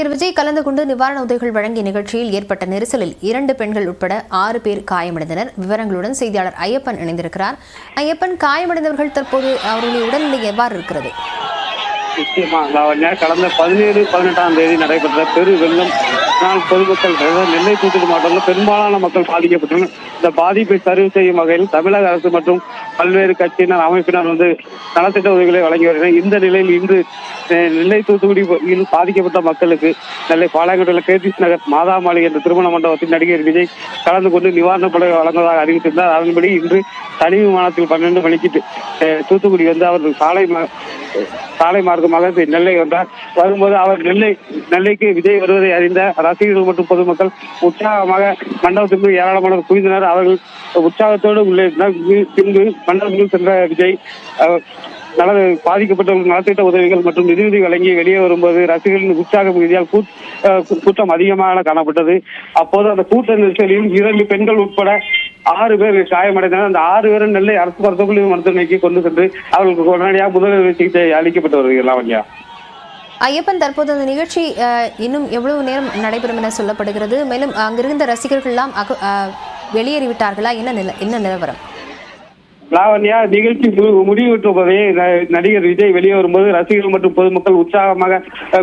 நடிகர் விஜய் கலந்து கொண்டு நிவாரண உதவிகள் வழங்கிய நிகழ்ச்சியில் ஏற்பட்ட நெரிசலில் 2 பெண்கள் உட்பட 6 பேர் காயமடைந்தனர். விவரங்களுடன் செய்தியாளர் ஐயப்பன் இணைந்திருக்கிறார். ஐயப்பன், காயமடைந்தவர்கள் தற்போது அவர்களுடைய உடல்நிலை எவ்வாறு இருக்கிறது? நிச்சயமா கடந்த 17-18ஆம் தேதி நடைபெற்ற பெரு வெள்ளம் பொதுமக்கள் நெல்லை தூத்துக்குடி மாவட்டத்தில் பெரும்பாலான மக்கள் பாதிக்கப்பட்டனர். இந்த பாதிப்பை சரி செய்யும் வகையில் தமிழக அரசு மற்றும் பல்வேறு கட்சியினர் அமைப்பினர் நலத்திட்ட உதவிகளை வழங்கி வருகின்றனர். இந்த நிலையில் இன்று நெல்லை தூத்துக்குடியில் பாதிக்கப்பட்ட மக்களுக்கு நெல்லை பாளையங்கோட்டையில் கேடிஸ் நகர் மாதாமாளி என்ற திருமண மண்டபத்தில் நடிகர் விஜய் கலந்து கொண்டு நிவாரணப் பொருட்களை வழங்குவதாக அறிவித்திருந்தார். அதன்படி இன்று தனி விமானத்தில் 12 மணிக்கு தூத்துக்குடி வந்து அவர் சாலை மார்க்கமாக நெல்லை வந்தார். வரும்போது அவர் நெல்லைக்கு விஜய் வருவதை அறிந்த ரசிகர்கள் மற்றும் பொதுமக்கள் உற்சாகமாக மண்டபத்திற்கு ஏராளமானவர் குவிந்தனர். அவர்கள் உற்சாகத்தோடு உள்ளே பின்பு மண்டபத்தில் சென்ற விஜய் பாதிக்கப்பட்டவர்கள் நலத்திட்ட உதவிகள் மற்றும் நிதியுதவி வழங்கி வெளியே வரும்போது ரசிகர்களின் உற்சாக மிகுதியால் கூட்டம் அதிகமாக காணப்பட்டது. அப்போது அந்த கூட்ட நெரிசலில் 2 பெண்கள் உட்பட 6 பேர் காயமடைந்தனர். அந்த 6 பேரும் நெல்லை அரசு மருத்துவமனைக்கு கொண்டு சென்று அவர்களுக்கு உடனடியாக முதலுதவி சிகிச்சை அளிக்கப்பட்டு வருகிறார். ஐயப்பன், தற்போது அந்த நிகழ்ச்சி இன்னும் எவ்வளவு நேரம் நடைபெறும் என சொல்லப்படுகிறது? மேலும் அங்கிருந்த ரசிகர்கள் எல்லாம் வெளியேறிவிட்டார்களா? என்ன நிலவரம்? நிகழ்ச்சி முடிவுற்ற போதே நடிகர் விஜய் வெளியே வரும்போது ரசிகர்கள் மற்றும் பொதுமக்கள் உற்சாகமாக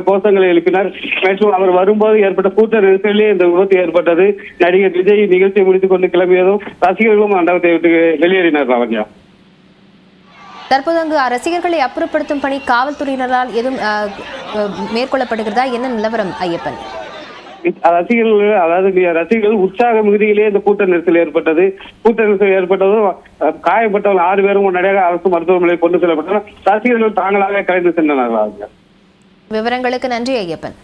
கோஷங்களை எழுப்பினர். மற்றும் அவர் வரும்போது ஏற்பட்ட கூட்ட நெரிசலிலே இந்த விபத்து ஏற்பட்டது. நடிகர் விஜய் நிகழ்ச்சியை முடித்துக் கொண்டு கிளம்பியதும் ரசிகர்களும் மண்டபத்தை விட்டு வெளியேறினர். லாவண்யா, தற்போது அங்கு ரசிகர்களை அப்புறப்படுத்தும் பணி காவல்துறையினரால் எதுவும் மேற்கொள்ளப்படுகிறதா? என்ன நிலவரம் ஐயப்பன்? ரசிகர்கள் உற்சாக மிகுதியிலே இந்த கூட்ட நெரிசல் ஏற்பட்டது. கூட்ட நெரிசல் ஏற்பட்டதும் காயப்பட்டவர்கள் 6 பேரும் உடனடியாக அரசு மருத்துவமனையில் கொண்டு செல்லப்பட்டனர். ரசிகர்கள் தாங்களாக கலைந்து சென்றனர். விவரங்களுக்கு நன்றி ஐயப்பன்.